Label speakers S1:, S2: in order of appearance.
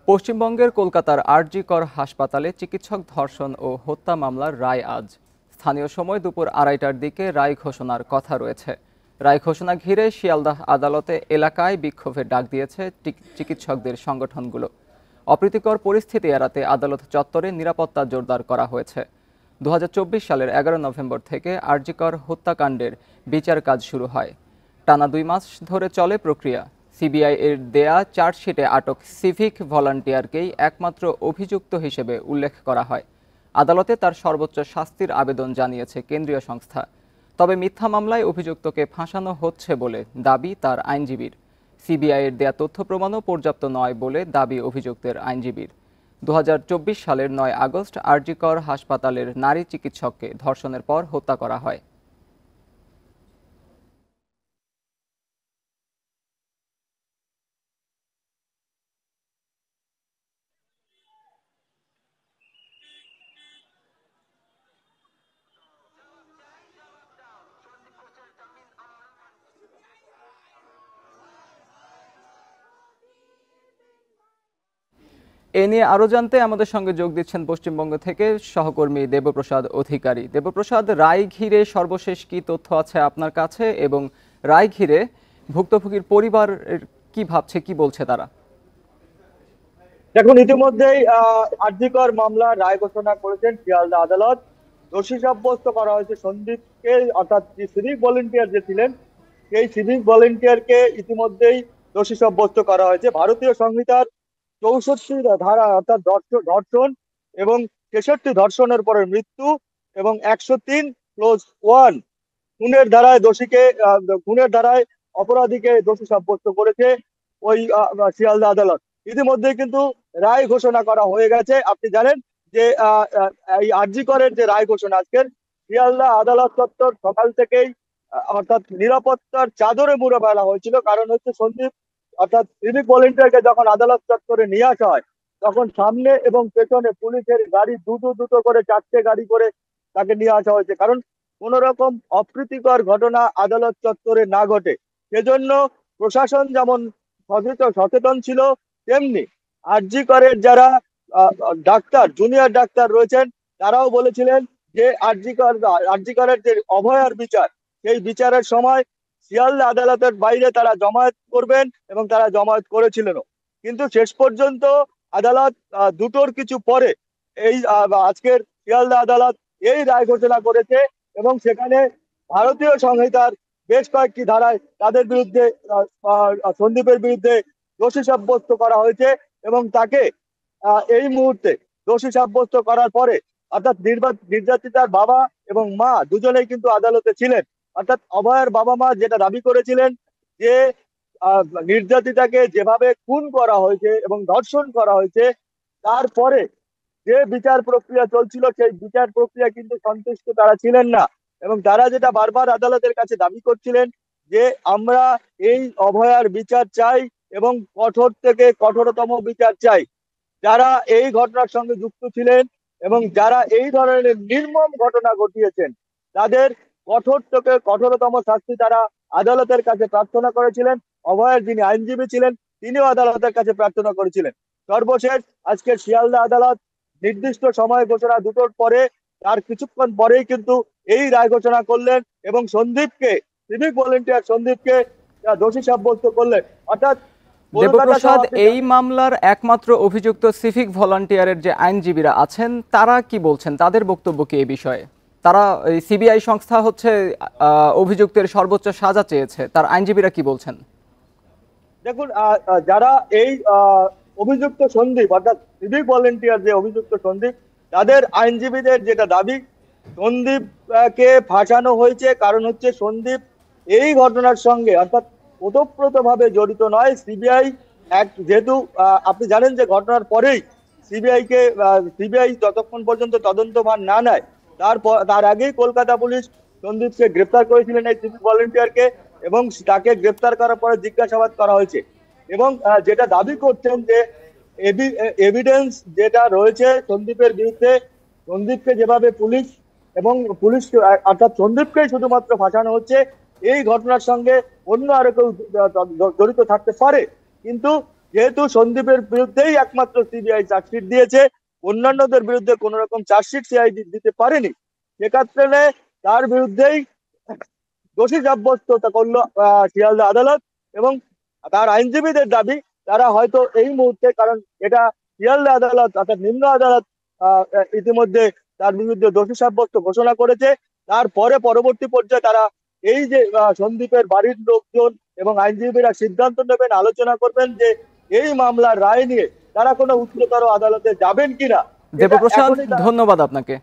S1: পশ্চিমবঙ্গের কলকাতার আরজি কর হাসপাতালে চিকিৎসক ধর্ষণ ও হত্যা মামলার রায় আজ। স্থানীয় সময় দুপুর 2:30টার দিকে রায় ঘোষণার কথা রয়েছে। রায় ঘোষণা ঘিরে শিয়ালদাহ আদালতে এলাকায় বিক্ষোভের ডাক দিয়েছে চিকিৎসকদের সংগঠনগুলো। অপ্রীতিকর পরিস্থিতি এড়াতে আদালত চত্বরে নিরাপত্তা জোরদার করা হয়েছে। 2024 সালের 11 নভেম্বর থেকে আরজি কর হত্যাকাণ্ডের বিচার কাজ শুরু হয়। টানা 2 মাস ধরে চলে প্রক্রিয়া। সিবিআই এর দেয়া চার্জশিটে আটক সিভিক ভলান্টিয়ারকেই একমাত্র অভিযুক্ত হিসেবে উল্লেখ করা হয়। আদালতে তার সর্বোচ্চ শাস্তির আবেদন জানিয়েছে কেন্দ্রীয় সংস্থা। তবে মিথ্যা মামলায় অভিযুক্তকে ফাঁসানো হচ্ছে বলে দাবি তার আইনজীবীর। সিবিআই এর দেয়া তথ্য প্রমাণও পর্যাপ্ত নয় বলে দাবি অভিযুক্তের আইনজীবীর। 2024 সালের 9 আগস্ট আরজি কর হাসপাতালের নারী চিকিৎসককে ধর্ষণের পর হত্যা করা হয়। এ নিয়ে আরো জানতে আমাদের সঙ্গে যোগ দিচ্ছেন পশ্চিমবঙ্গ থেকে সহকর্মী দেবপ্রসাদ অধিকারী। দেবপ্রসাদ, রায় ঘিরে সর্বশেষ কি তথ্য আছে আপনার কাছে, এবং রায় ঘিরে ভুক্তভোগীর পরিবার কি ভাবছে, কি বলছে তারা?
S2: দেখুন, ইতিমধ্যেই আরজি কর মামলার রায় ঘোষণা করেছেন শিয়ালদা আদালত। দোষী সাব্যস্ত করা হয়েছে সন্দীপকে, অর্থাৎ সিভিক ভলেন্টিয়ার যে ছিলেন সেই সিভিক ভলেন্টিয়ারকে ইতিমধ্যেই দোষী সাব্যস্ত করা হয়েছে। ভারতীয় সংহিতার 64 ধারা, অর্থাৎ ধর্ষণ এবং 63 ধর্ষণের পরে মৃত্যু এবং 103+1 খুনের ধারায় খুনের ধারায় অপরাধীকে দোষী সাব্যস্ত করেছে ওই শিয়ালদা আদালত। ইতিমধ্যে কিন্তু রায় ঘোষণা করা হয়ে গেছে। আপনি জানেন যে এই আরজি করের যে রায় ঘোষণা আজকের শিয়ালদা আদালত চত্বর সকাল থেকেই অর্থাৎ নিরাপত্তার চাদরে মুড়ে ফেলা হয়েছিল। কারণ হচ্ছে সন্দীপ অর্থাৎ সিভিক ভলেন্টিয়ারকে যখন আদালত চত্বরে নিয়ে আসা হয় তখন সামনে এবং পেছনে পুলিশের গাড়ি দুটো দুটো করে 4টে গাড়ি করে তাকে নিয়ে আসা হয়েছে, কারণ কোন রকম অপ্রীতিকর ঘটনা আদালত চত্বরে না ঘটে। সেজন্য প্রশাসন যেমন সচেতন ছিল, তেমনি আরজি করের যারা ডাক্তার, জুনিয়র ডাক্তার রয়েছেন, তারাও বলেছিলেন যে আরজি করের যে অভয়ার বিচার, সেই বিচারের সময় শিয়ালদা আদালতের বাইরে তারা জমায়েত করবেন এবং তারা জমায়েত করেছিলেন। কিন্তু শেষ পর্যন্ত আদালত দুটোর কিছু পরে এই আজকের শিয়ালদা আদালত এই রায় ঘোষণা করেছে এবং সেখানে ভারতীয় সংহিতার বেশ কয়েকটি ধারায় তাদের বিরুদ্ধে সন্দীপের বিরুদ্ধে দোষী সাব্যস্ত করা হয়েছে এবং তাকে এই মুহূর্তে দোষী সাব্যস্ত করার পরে, অর্থাৎ নির্যাতিতার বাবা এবং মা দুজনেই কিন্তু আদালতে ছিলেন। অর্থাৎ অভয়ের বাবা মা যেটা দাবি করেছিলেন যে নির্যাতিতাকে যেভাবে খুন করা হয়েছে এবং ধর্ষণ করা হয়েছে, তারপরে যে বিচার প্রক্রিয়া চলছিল সেই বিচার প্রক্রিয়া কিন্তু সন্তুষ্ট তারা ছিলেন না এবং তারা যেটা বারবার আদালতের কাছে দাবি করছিলেন যে আমরা এই অভয়ার বিচার চাই এবং কঠোর থেকে কঠোরতম বিচার চাই। যারা এই ঘটনার সঙ্গে যুক্ত ছিলেন এবং যারা এই ধরনের নির্মম ঘটনা ঘটিয়েছেন তাদের কঠোর থেকে কঠোরতম শাস্তি তারা আদালতের কাছে প্রার্থনা করেছিলেন। অভয়ের যিনি আইনজীবী ছিলেন তিনিও আদালতের কাছে প্রার্থনা করেছিলেন। সর্বশেষ আজকের শিয়ালদা আদালত নির্দিষ্ট সময় ঘোষণা দুটোর পরে, তার কিছুক্ষণ পরেই কিন্তু এই রায় ঘোষণা করলেন এবং সিভিক ভলেন্টিয়ার সন্দীপকে দোষী সাব্যস্ত করলেন। অর্থাৎ
S1: দেবপ্রসাদ, এই মামলার একমাত্র অভিযুক্ত সিভিক ভলান্টিয়ারের যে আইনজীবীরা আছেন তারা কি বলছেন, তাদের বক্তব্য কি এই বিষয়ে? তারা সিবিআই সংস্থা হচ্ছে অভিযুক্তের সর্বোচ্চ সাজা চেয়েছে, তার আইনজীবীরা কি বলছেন?
S2: দেখুন, যারা এই অভিযুক্ত সন্দীপ, অর্থাৎ সিভিক ভলেন্টিয়ার যে অভিযুক্ত সন্দীপ, তাদের আইনজীবীদের যেটা দাবি, সন্দীপকে ফাঁসানো হয়েছে কারণ হচ্ছে সন্দীপ এই ঘটনার সঙ্গে অর্থাৎ ওতপ্রোতভাবে জড়িত নয়। সিবিআই যেহেতু আপনি জানেন যে ঘটনার পরেই সিবিআই যতক্ষণ পর্যন্ত তদন্তভার না নেয় তার আগেই কলকাতা পুলিশ সন্দীপকে গ্রেপ্তার করেছিলেন, এই সিভিক ভলেন্টিয়ারকে, এবং তাকে গ্রেপ্তার করার পরে জিজ্ঞাসাবাদ করা হয়েছে এবং যেটা দাবি করছেন যে এভিডেন্স যেটা রয়েছে সন্দীপের বিরুদ্ধে, সন্দীপকে যেভাবে পুলিশ অর্থাৎ সন্দীপকেই শুধুমাত্র ফাঁসানো হচ্ছে, এই ঘটনার সঙ্গে অন্য আরো কেউ জড়িত থাকতে পারে, কিন্তু যেহেতু সন্দীপের বিরুদ্ধেই একমাত্র সিবিআই চার্জশিট দিয়েছে, অন্যান্যদের বিরুদ্ধে কোন রকম চার্জশিট সিআইডি দিতে পারেনি, সেক্ষেত্রে তার বিরুদ্ধেই দোষী সাব্যস্ত করলো শিয়ালদা আদালত। এবং তার আইনজীবীদের দাবি তারা হয়তো এই মুহূর্তে, কারণ এটা শিয়ালদা আদালত অর্থাৎ নিম্ন আদালত ইতিমধ্যে তার বিরুদ্ধে দোষী সাব্যস্ত ঘোষণা করেছে, তারপরে পরবর্তী পর্যায়ে তারা এই যে সন্দীপের বাড়ির লোকজন এবং আইনজীবীরা সিদ্ধান্ত নেবেন, আলোচনা করবেন যে এই মামলার রায় নিয়ে তারা কোনো উচ্চতর আদালতে যাবেন কিনা। এটা
S1: দেবপ্রসাদ,
S2: এখনই তারা
S1: ধন্যবাদ আপনাকে।